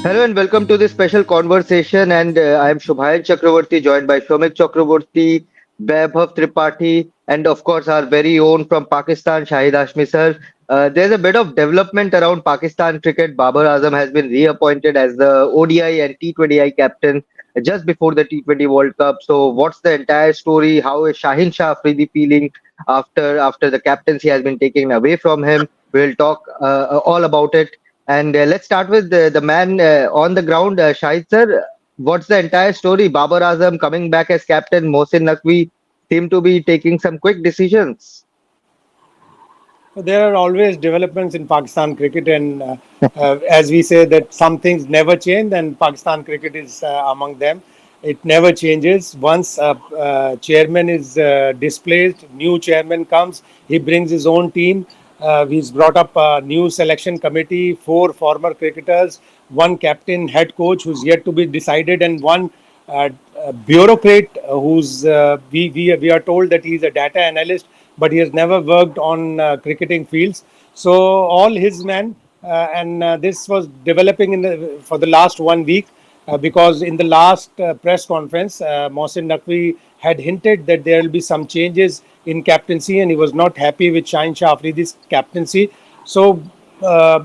Hello and welcome to this special conversation. And I am Shubhayan Chakravorty, joined by Shomik Chakravorty, Vaibhav Tripathi, and of course our very own from Pakistan, Shahid Hashmi sir. There's a bit of development around Pakistan cricket. Babar Azam has been reappointed as the ODI and T20I captain just before the T20 World Cup. So, what's the entire story? How is Shaheen Shah Afridi feeling after the captaincy has been taken away from him? We'll talk all about it. And let's start with the man on the ground, Shahid sir. What's the entire story? Babar Azam coming back as captain, Mohsin Naqvi seem to be taking some quick decisions. There are always developments in Pakistan cricket, and as we say that some things never change, and Pakistan cricket is among them. It never changes. Once chairman is displaced, new chairman comes. He brings his own team. He's brought up a new selection committee, four former cricketers, one captain, head coach who's yet to be decided, and one bureaucrat who's we are told that he's a data analyst, but he has never worked on cricketing fields. So all his men, and this was developing for the last 1 week, because in the last press conference, Mohsin Naqvi had hinted that there will be some changes in captaincy, and he was not happy with Shaheen Shah Afridi's captaincy. So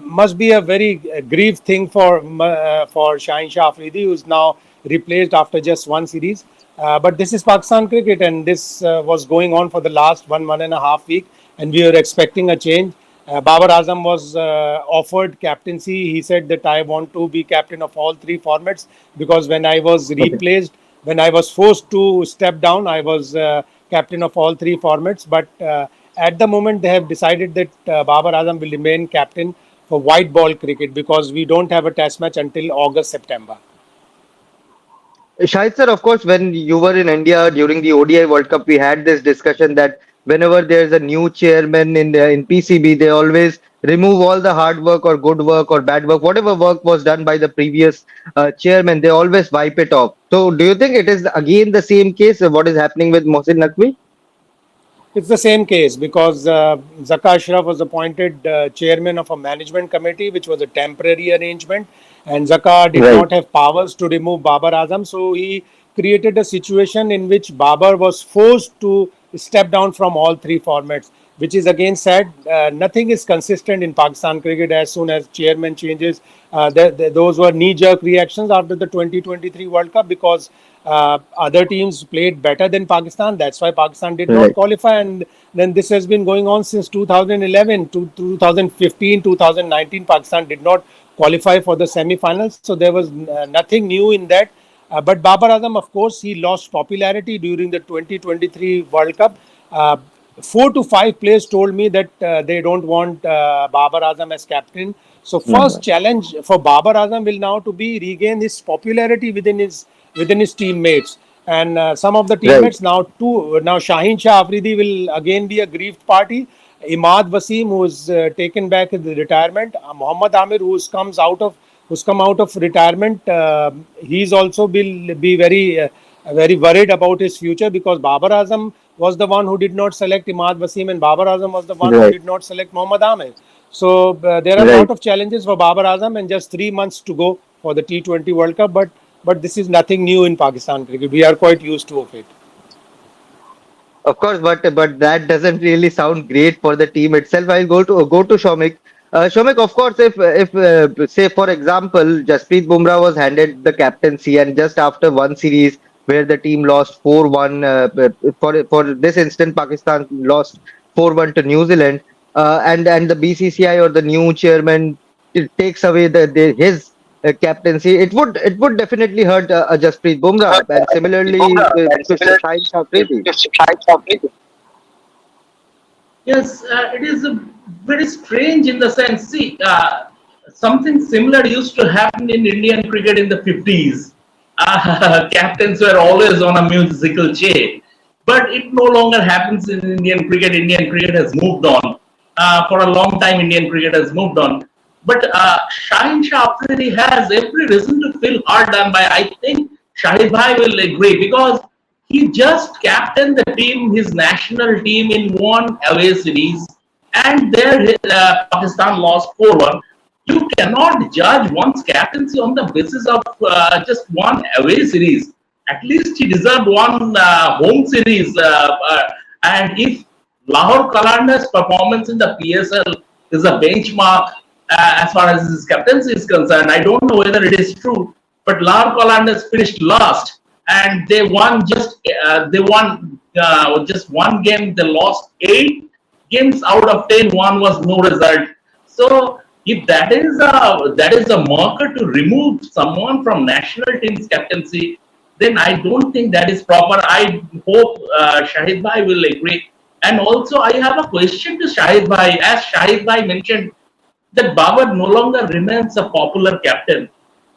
must be a very grieved thing for Shaheen Shah Afridi, who is now replaced after just one series. But this is Pakistan cricket, and this was going on for the last 1.5 week, and we were expecting a change. Babar Azam was offered captaincy. He said that I want to be captain of all three formats, because when I was Okay. replaced, when I was forced to step down, I was captain of all three formats. But at the moment, they have decided that Babar Azam will remain captain for white ball cricket, because we don't have a test match until August, September. Shahid sir, of course, when you were in India during the ODI World Cup, we had this discussion that whenever there's a new chairman in PCB, they always remove all the hard work or good work or bad work, whatever work was done by the previous chairman, they always wipe it off. So, do you think it is again the same case? What is happening with Mohsin Naqvi? It's the same case, because Zaka Ashraf was appointed chairman of a management committee, which was a temporary arrangement, and Zaka did Right. not have powers to remove Babar Azam. So he created a situation in which Babar was forced to step down from all three formats, which is again sad. Nothing is consistent in Pakistan cricket. As soon as chairman changes, those were knee-jerk reactions after the 2023 World Cup, because other teams played better than Pakistan. That's why Pakistan did not Right. qualify. And then this has been going on since 2011 to 2015, 2019. Pakistan did not qualify for the semi-finals. So there was nothing new in that. But Babar Azam, of course, he lost popularity during the 2023 World Cup. 4 to 5 players told me that they don't want Babar Azam as captain. So first challenge for Babar Azam will now to be regain his popularity within his teammates. And some of the Right. teammates now Shaheen Shah Afridi will again be a grieved party. Imad Wasim, who is taken back in the retirement, Muhammad Amir, who's come out of retirement, he's also will be very worried about his future, because Babar Azam was the one who did not select Imad Wasim, and Babar Azam was the one who Right. did not select Muhammad Amir. So there are a Right. lot of challenges for Babar Azam, and just 3 months to go for the T20 World Cup. But this is nothing new in Pakistan cricket. We are quite used to of it. Of course, but that doesn't really sound great for the team itself. I'll go to Shomik. Shomik, of course, if say for example, Jasprit Bumrah was handed the captaincy, and just after one series where the team lost 4-1, for this instant, Pakistan lost 4-1 to New Zealand, and the BCCI or the new chairman takes away his captaincy, it would definitely hurt Jasprit Bumrah, and similarly to Shaheen Shah Afridi. Yes, it is very strange in the sense. See, something similar used to happen in Indian cricket in the 50s. Captains were always on a musical chair, but it no longer happens in Indian cricket. Indian cricket has moved on. For a long time, Indian cricket has moved on. But Shaheen Shah Afridi has every reason to feel hard done by. I think Shahid Bhai will agree, because he just captained the team, his national team, in one away series, and there Pakistan lost 4-1. you cannot judge one's captaincy on the basis of just one away series. At least he deserved one home series. And if Lahore Qalandar's performance in the PSL is a benchmark as far as his captaincy is concerned, I don't know whether it is true, but Lahore Qalandars finished last and they won just one game. They lost 8 games out of 10. One was no result. So if that is a marker to remove someone from national team's captaincy, then I don't think that is proper. I hope Shahid Bhai will agree. And also, I have a question to Shahid Bhai. As Shahid Bhai mentioned, that Babar no longer remains a popular captain.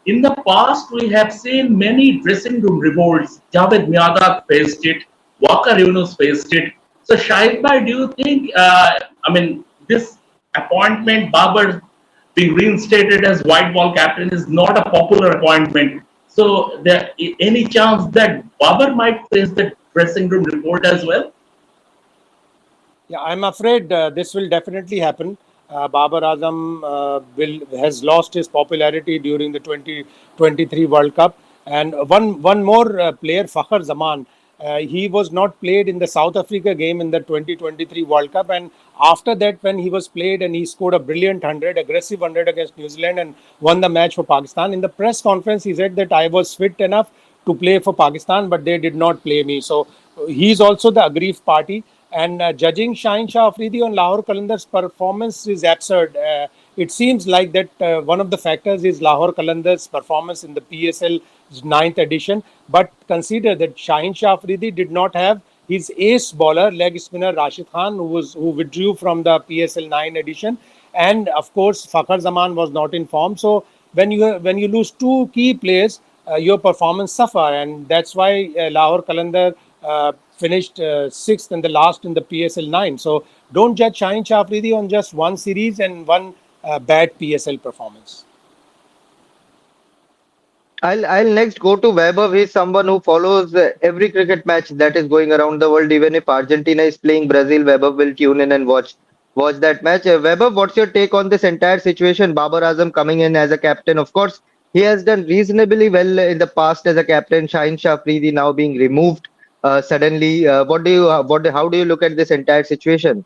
In the past, we have seen many dressing room revolts. Javed Miadat faced it, Waqar Yunus faced it. So, Shahid Bhai, do you think, this appointment, Babar being reinstated as white ball captain, is not a popular appointment? So, there any chance that Babar might face the dressing room revolt as well? Yeah, I'm afraid this will definitely happen. Babar Azam has lost his popularity during the 2023 World Cup, and one more player, Fakhar Zaman. He was not played in the South Africa game in the 2023 World Cup, and after that, when he was played and he scored a brilliant 100, aggressive 100 against New Zealand and won the match for Pakistan. In the press conference, he said that I was fit enough to play for Pakistan, but they did not play me. So he's also the aggrieved party. And judging Shaheen Shah Afridi on Lahore Qalandar's performance is absurd. It seems like that one of the factors is Lahore Qalandar's performance in the PSL ninth edition. But consider that Shaheen Shah Afridi did not have his ace bowler, leg spinner Rashid Khan, who withdrew from the PSL 9 edition, and of course Fakhar Zaman was not in form. So when you lose two key players, your performance suffer, and that's why Lahore Qalandar finished sixth and the last in the PSL 9. So don't judge Shaheen Shah Afridi on just one series and one bad PSL performance. I'll next go to Vaibhav. He's someone who follows every cricket match that is going around the world. Even if Argentina is playing Brazil, Vaibhav will tune in and watch that match. Vaibhav, what's your take on this entire situation? Babar Azam coming in as a captain. Of course, he has done reasonably well in the past as a captain. Shaheen Shah Afridi now being removed suddenly. How do you look at this entire situation?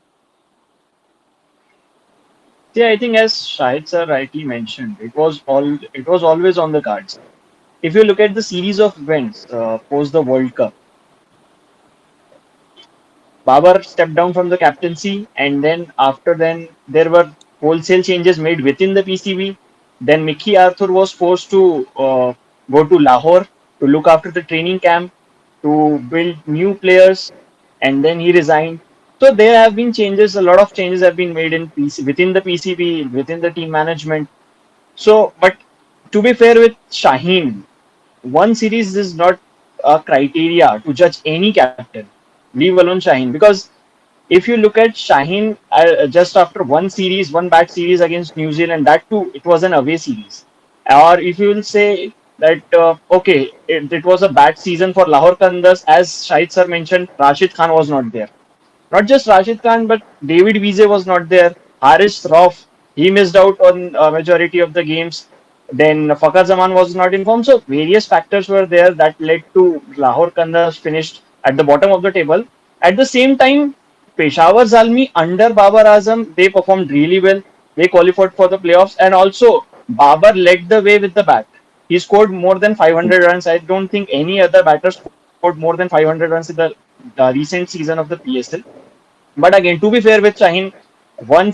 Yeah, I think as Shahid sir rightly mentioned, it was always on the cards. If you look at the series of events post the World Cup, Babar stepped down from the captaincy, and then there were wholesale changes made within the PCB. Then Mickey Arthur was forced to go to Lahore to look after the training camp, to build new players, and then he resigned. So there have been changes. A lot of changes have been made in within the PCB, within the team management. So, but to be fair with Shaheen, one series is not a criteria to judge any captain, leave alone Shaheen. Because if you look at Shaheen just after one bad series against New Zealand, that too, it was an away series. Or if you will say that, okay, it was a bad season for Lahore Kandas, as Shahid sir mentioned, Rashid Khan was not there. Not just Rashid Khan, but David Wiese was not there. Haris Rauf, he missed out on a majority of the games. Then Fakhar Zaman was not informed. So various factors were there that led to Lahore Kandas finished at the bottom of the table. At the same time, Peshawar Zalmi under Babar Azam, they performed really well. They qualified for the playoffs, and also Babar led the way with the bat. He scored more than 500 runs. I don't think any other batter scored more than 500 runs in the recent season of the PSL. But again, to be fair with Shaheen, one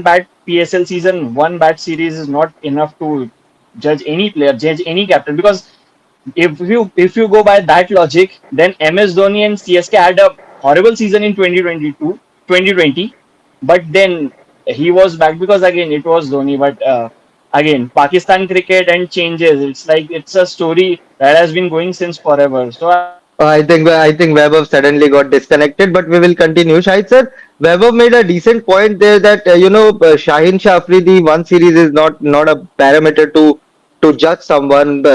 bad PSL season, one bad series is not enough to judge any player, judge any captain. Because if you go by that logic, then MS Dhoni and CSK had a horrible season in 2020, but then he was back because again it was Dhoni. But again, Pakistan cricket and changes. It's like it's a story that has been going since forever. So I think Vaibhav suddenly got disconnected, but we will continue. Shahid sir, Vaibhav made a decent point there that Shaheen Shah Afridi one series is not a parameter to judge someone.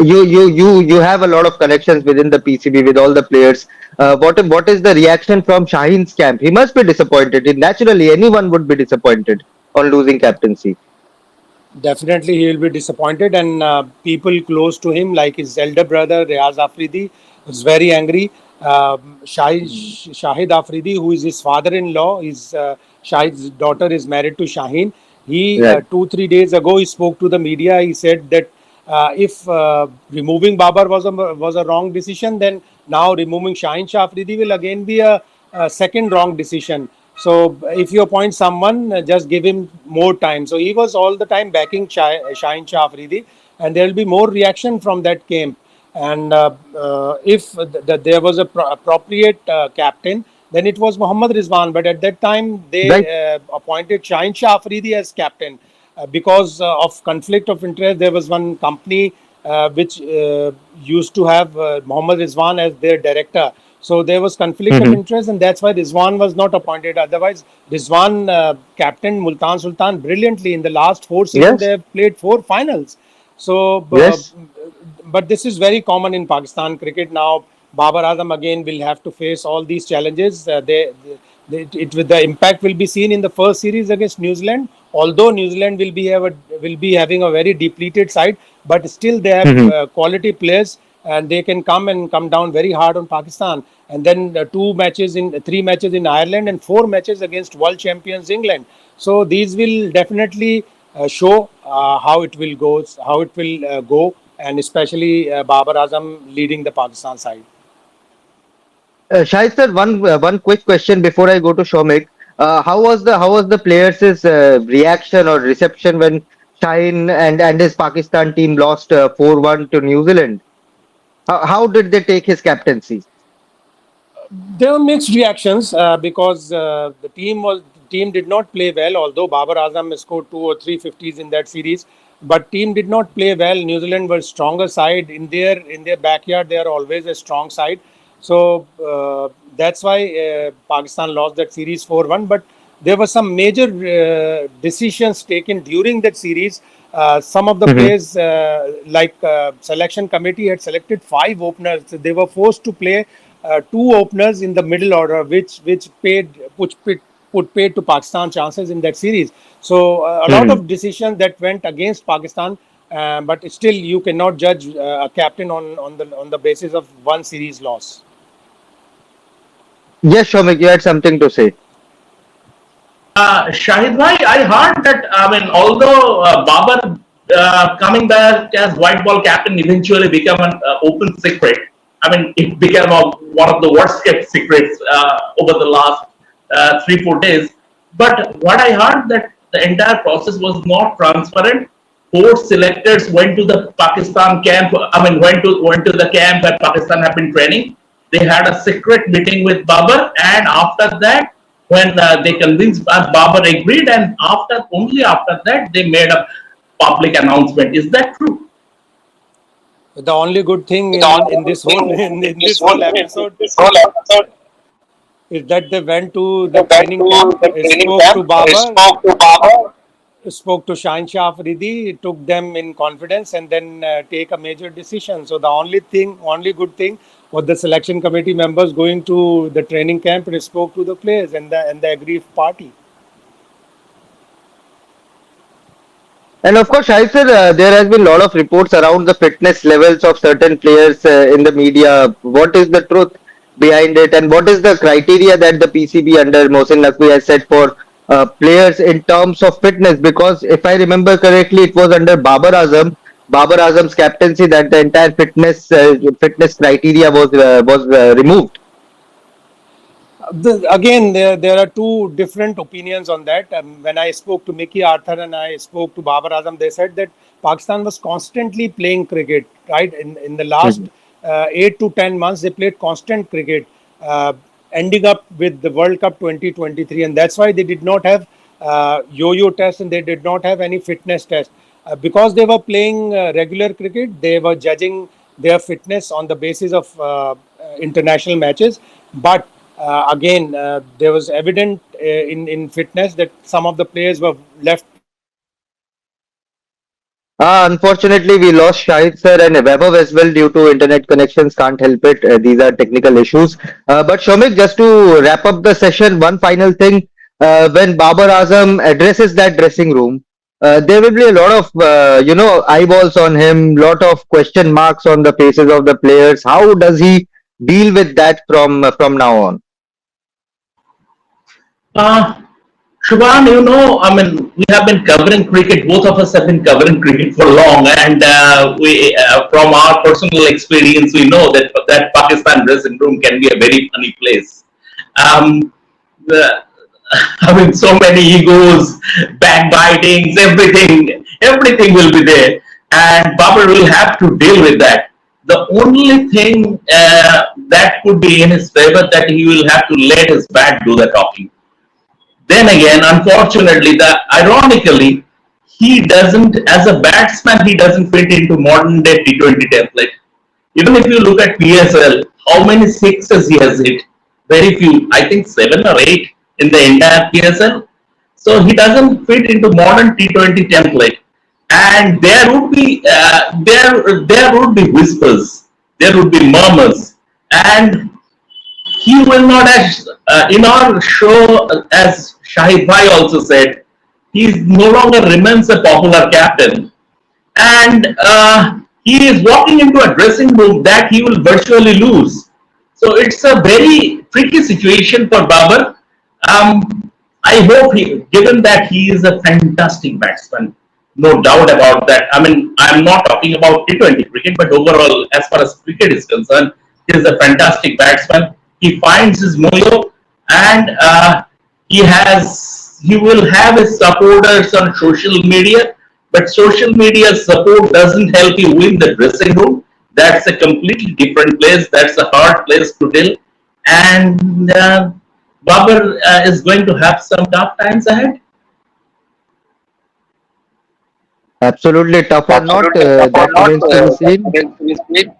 You have a lot of connections within the PCB with all the players. What is the reaction from Shaheen's camp? He must be disappointed. Naturally, anyone would be disappointed on losing captaincy. Definitely, he will be disappointed, and people close to him, like his elder brother Riaz Afridi, was very angry. Shahid Afridi, who is his father-in-law, Shahid's daughter is married to Shaheen. He Right. 2 3 days ago he spoke to the media. He said that if removing Babar was a wrong decision, then now removing Shaheen Shah Afridi will again be a second wrong decision. So if you appoint someone, just give him more time. So he was all the time backing Shaheen Shah Afridi, and there will be more reaction from that camp. And if there was a appropriate captain, then it was Mohammad Rizwan. But at that time, they Right. appointed Shaheen Shah Afridi as captain because of conflict of interest. There was one company which used to have Mohammad Rizwan as their director. So there was conflict of Hmm. interest, and that's why Rizwan was not appointed. Otherwise, Rizwan captained Multan Sultan brilliantly. In the last 4 seasons, they Yes. have played 4 finals. So, Yes. but this is very common in Pakistan cricket now. Babar Azam again will have to face all these challenges. The impact will be seen in the first series against New Zealand. Although New Zealand will be having a very depleted side, but still they have Hmm. quality players, and they can come down very hard on Pakistan. And then 3 matches in Ireland and 4 matches against world champions England. So these will definitely show how it will go, and especially Babar Azam leading the Pakistan side. Shahid sir, one quick question before I go to Shomik. How was the players' reaction or reception when Shaheen and his Pakistan team lost 4-1 to New Zealand? How did they take his captaincy? There were mixed reactions because the team did not play well. Although Babar Azam scored 2 or 3 50s in that series, but team did not play well. New Zealand were stronger side in their backyard. They are always a strong side. So that's why Pakistan lost that series 4-1. But there were some major decisions taken during that series. Some of the Hmm. players, like selection committee, had selected 5 openers. They were forced to play 2 openers in the middle order, which paid to Pakistan chances in that series. So a lot Hmm. of decisions that went against Pakistan, but still you cannot judge a captain on the basis of one series loss. Yes, Shomik, you had something to say. Shahid bhai, I heard that, I mean, although Babar coming back as white ball captain eventually became an open secret. I mean, it became one of the worst kept secrets over the last 3 4 days. But what I heard that the entire process was not transparent. Four selectors went to the Pakistan camp. I mean, went to the camp where Pakistan have been training. They had a secret meeting with Babar, and after that, when they convinced Babar agreed, and only after that they made a public announcement. Is that true? The only good thing The only in good this whole thing in this this whole whole episode this whole episode is that they went to they the went training camp, to the training spoke to camp, Babar, spoke to Babar. spoke to Shaheen Shah Afridi, took them in confidence, and then take a major decision. So the only good thing was the selection committee members going to the training camp and spoke to the players and the aggrieved party. And of course, Shahid sir, there has been a lot of reports around the fitness levels of certain players in the media. What is the truth behind it, and what is the criteria that the PCB under Mohsin Naqvi has set for players in terms of fitness? Because if I remember correctly, it was under Babar Azam's captaincy that the entire fitness criteria was removed. Again, there are two different opinions on that. When I spoke to Mickey Arthur and I spoke to Babar Azam, they said that Pakistan was constantly playing cricket. Right, in the last Mhm. 8 to 10 months, they played constant cricket, uh, ending up with the World Cup 2023, and that's why they did not have yo-yo test and they did not have any fitness test because they were playing regular cricket. They were judging their fitness on the basis of international matches, but again, there was evident in fitness that some of the players were left Unfortunately, we lost Shahid sir and Vaibhav as well due to internet connections. Can't help it. These are technical issues. But Shomik, just to wrap up the session, one final thing. When Babar Azam addresses that dressing room, there will be a lot of eyeballs on him, lot of question marks on the faces of the players. How does he deal with that from now on? Uh, Shubham, I mean, we have been covering cricket. Both of us have been covering cricket for long, and from our personal experience, we know that Pakistan dressing room can be a very funny place. Um, the, I mean, so many egos, backbitings, everything will be there, and Babar will have to deal with that. The only thing that could be in his favor that he will have to let his bat do the talking. Then again, unfortunately, ironically, he doesn't, as a batsman, he doesn't fit into modern day T20 template. Even if you look at PSL, how many sixes he has hit? Very few. I think 7 or 8 in the entire PSL. So he doesn't fit into modern T20 template. And there would be whispers, there would be murmurs, and he will not, as in our show, as Shahid Bhai also said, he no longer remains a popular captain, and he is walking into a dressing room that he will virtually lose. So it's a very tricky situation for Babar. I hope given that he is a fantastic batsman, no doubt about that. I mean, I'm not talking about T20 cricket, but overall, as far as cricket is concerned, he is a fantastic batsman. He finds his mojo, and he will have his supporters on social media, but social media support doesn't help you win the dressing room. That's a completely different place. That's a hard place to deal. And Babar is going to have some tough times ahead. Absolutely tough or not, that remains to be seen.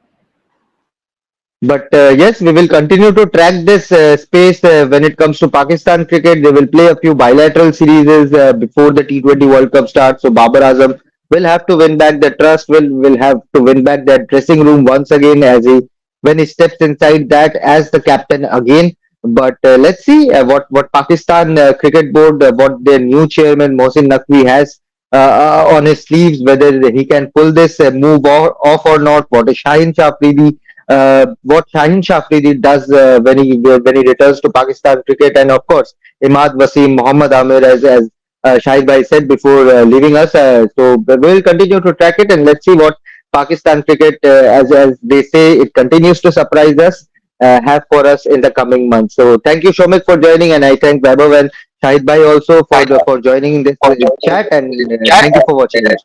But yes, we will continue to track this space when it comes to Pakistan cricket. They will play a few bilateral series before the T20 World Cup starts. So Babar Azam will have to win back the trust. Will have to win back that dressing room once again as he when he steps inside that as the captain again. But let's see what Pakistan Cricket Board, what their new chairman Mohsin Naqvi has on his sleeves, whether he can pull this move off or not. What is Shaheen Shah Afridi what Shaheen Shah Afridi does when he returns to Pakistan cricket, and of course Imad Wasim, Mohammad Amir, as Shahid Bhai said before leaving us. So we will continue to track it, and let's see what Pakistan cricket, as they say, it continues to surprise us. Have for us in the coming months. So thank you, Shomik, for joining, and I thank Vaibhav and Shahid Bhai also for joining in this chat, and thank you for watching us.